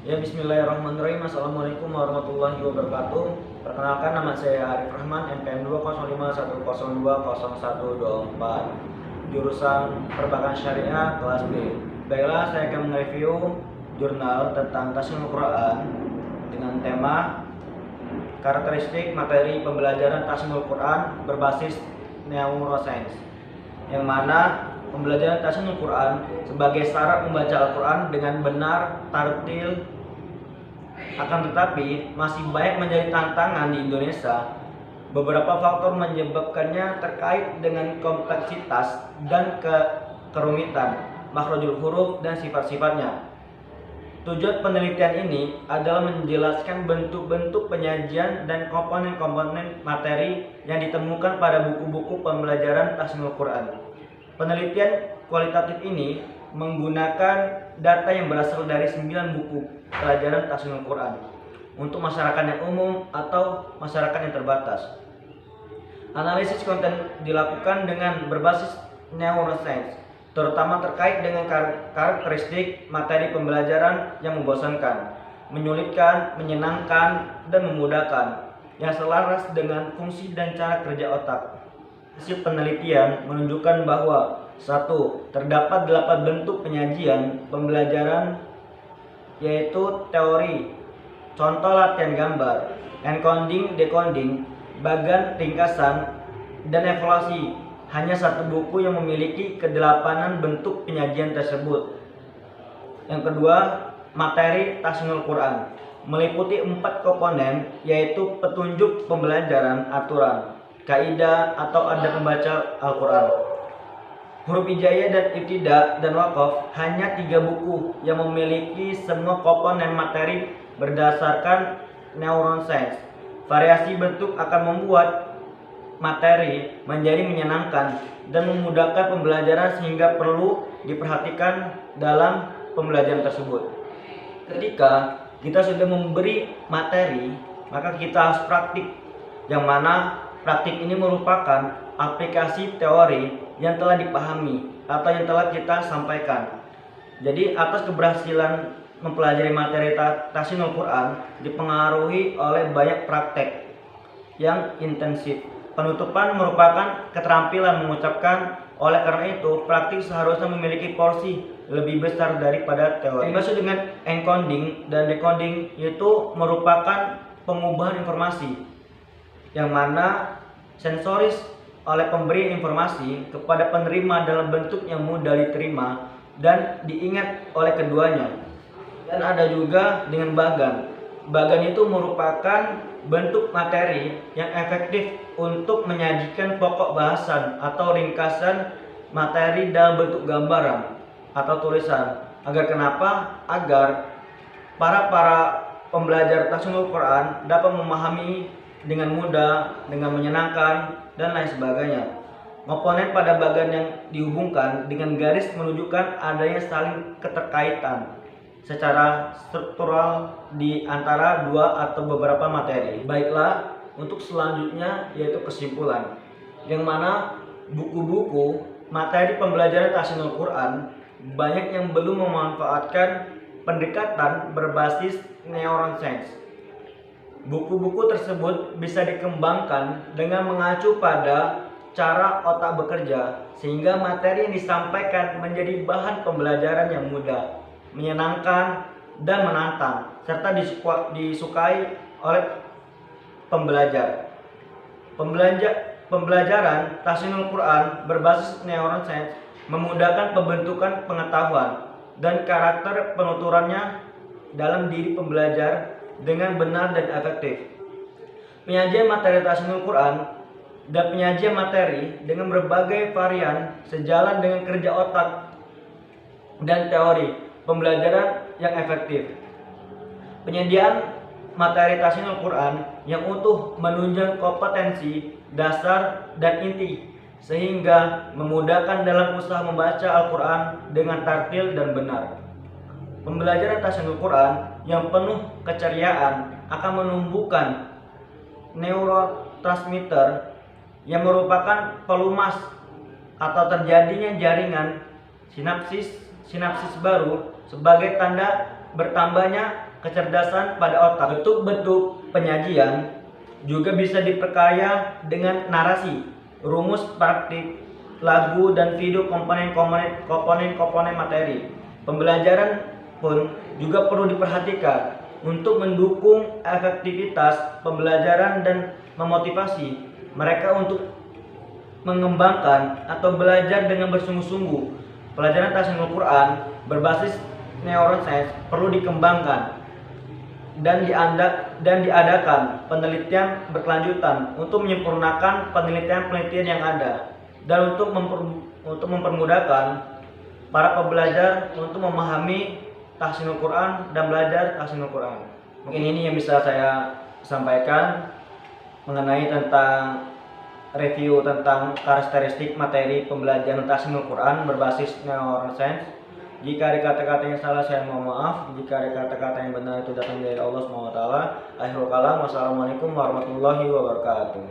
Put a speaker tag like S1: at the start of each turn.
S1: Ya, bismillahirrahmanirrahim. Assalamualaikum warahmatullahi wabarakatuh. Perkenalkan, nama saya Arif Rahman, NPM 20510020124, jurusan Perbankan Syariah kelas B. Baiklah, saya akan mereview jurnal tentang Tasniful Quran dengan tema karakteristik materi pembelajaran Tasniful Quran berbasis neuroscience, yang mana pembelajaran Tasniful Quran sebagai syarat membaca Al-Quran dengan benar, tartil. Akan tetapi masih banyak menjadi tantangan di Indonesia. Beberapa faktor menyebabkannya terkait dengan kompleksitas dan kerumitan makhrajul huruf dan sifat-sifatnya. Tujuan penelitian ini adalah menjelaskan bentuk-bentuk penyajian dan komponen-komponen materi yang ditemukan pada buku-buku pembelajaran Tasniful Quran. Penelitian kualitatif ini menggunakan data yang berasal dari 9 buku pelajaran Tasniful Quran untuk masyarakat yang umum atau masyarakat yang terbatas. Analisis konten dilakukan dengan berbasis neuroscience, terutama terkait dengan karakteristik materi pembelajaran yang membosankan, menyulitkan, menyenangkan, dan memudahkan, yang selaras dengan fungsi dan cara kerja otak. Hasil penelitian menunjukkan bahwa 1. Terdapat 8 bentuk penyajian pembelajaran, yaitu teori, contoh latihan gambar, encoding, decoding, bagan ringkasan, dan evaluasi. Hanya 1 buku yang memiliki kedelapanan bentuk penyajian tersebut. Yang kedua, materi Tasniful Quran meliputi 4 komponen, yaitu petunjuk pembelajaran, aturan, kaidah atau adab membaca Al-Quran, huruf hijaiyah dan ibtidah, dan wakaf. Hanya 3 buku yang memiliki semua komponen materi berdasarkan neuroscience. Variasi bentuk akan membuat materi menjadi menyenangkan dan memudahkan pembelajaran, sehingga perlu diperhatikan dalam pembelajaran tersebut. Ketika kita sudah memberi materi, maka kita harus praktik, yang mana praktik ini merupakan aplikasi teori yang telah dipahami atau yang telah kita sampaikan. Jadi atas keberhasilan mempelajari materi Tasniful Quran dipengaruhi oleh banyak praktek yang intensif. Penutupan merupakan keterampilan mengucapkan. Oleh karena itu, praktik seharusnya memiliki porsi lebih besar daripada teori. Dimaksud dengan encoding dan decoding yaitu merupakan pengubahan informasi, yang mana sensoris oleh pemberi informasi kepada penerima dalam bentuk yang mudah diterima dan diingat oleh keduanya. Dan ada juga dengan bagan. Bagan itu merupakan bentuk materi yang efektif untuk menyajikan pokok bahasan atau ringkasan materi dalam bentuk gambaran atau tulisan. Agar para pembelajar Tasniful Quran dapat memahami dengan mudah, dengan menyenangkan, dan lain sebagainya. Komponen pada bagan yang dihubungkan dengan garis menunjukkan adanya saling keterkaitan secara struktural di antara 2 atau beberapa materi. Baiklah, untuk selanjutnya yaitu kesimpulan, yang mana buku-buku materi pembelajaran Tasniful Quran banyak yang belum memanfaatkan pendekatan berbasis neuroscience. Buku-buku tersebut bisa dikembangkan dengan mengacu pada cara otak bekerja, sehingga materi yang disampaikan menjadi bahan pembelajaran yang mudah, menyenangkan, dan menantang, serta disukai oleh pembelajar. Pembelajaran Tasniful Quran berbasis neuroscience memudahkan pembentukan pengetahuan dan karakter penuturannya dalam diri pembelajar dengan benar dan efektif. Penyajian materi Tasniful Quran dan penyajian materi dengan berbagai varian sejalan dengan kerja otak dan teori pembelajaran yang efektif. Penyediaan materi Tasniful Quran yang utuh menunjang kompetensi dasar dan inti, sehingga memudahkan dalam usaha membaca Al-Quran dengan tartil dan benar. Pembelajaran Tasniful Quran yang penuh keceriaan akan menumbuhkan neurotransmitter yang merupakan pelumas atau terjadinya jaringan sinapsis baru sebagai tanda bertambahnya kecerdasan pada otak. Bentuk-bentuk penyajian juga bisa diperkaya dengan narasi, rumus praktik, lagu, dan video komponen materi. Pembelajaran pun juga perlu diperhatikan untuk mendukung efektivitas pembelajaran dan memotivasi mereka untuk mengembangkan atau belajar dengan bersungguh-sungguh. Pelajaran tahsinul Quran berbasis neuroscience perlu dikembangkan dan diadakan penelitian berkelanjutan untuk menyempurnakan penelitian-penelitian yang ada dan untuk mempermudahkan para pembelajar untuk memahami tahsinul Quran dan belajar tahsinul Quran. Mungkin ini yang bisa saya sampaikan mengenai tentang review tentang karakteristik materi pembelajaran tahsinul Quran berbasis neuroscience. Jika ada kata-kata yang salah, saya mohon maaf. Jika ada kata-kata yang benar, itu datang dari Allah SWT. Akhirul kalam, wassalamualaikum warahmatullahi wabarakatuh.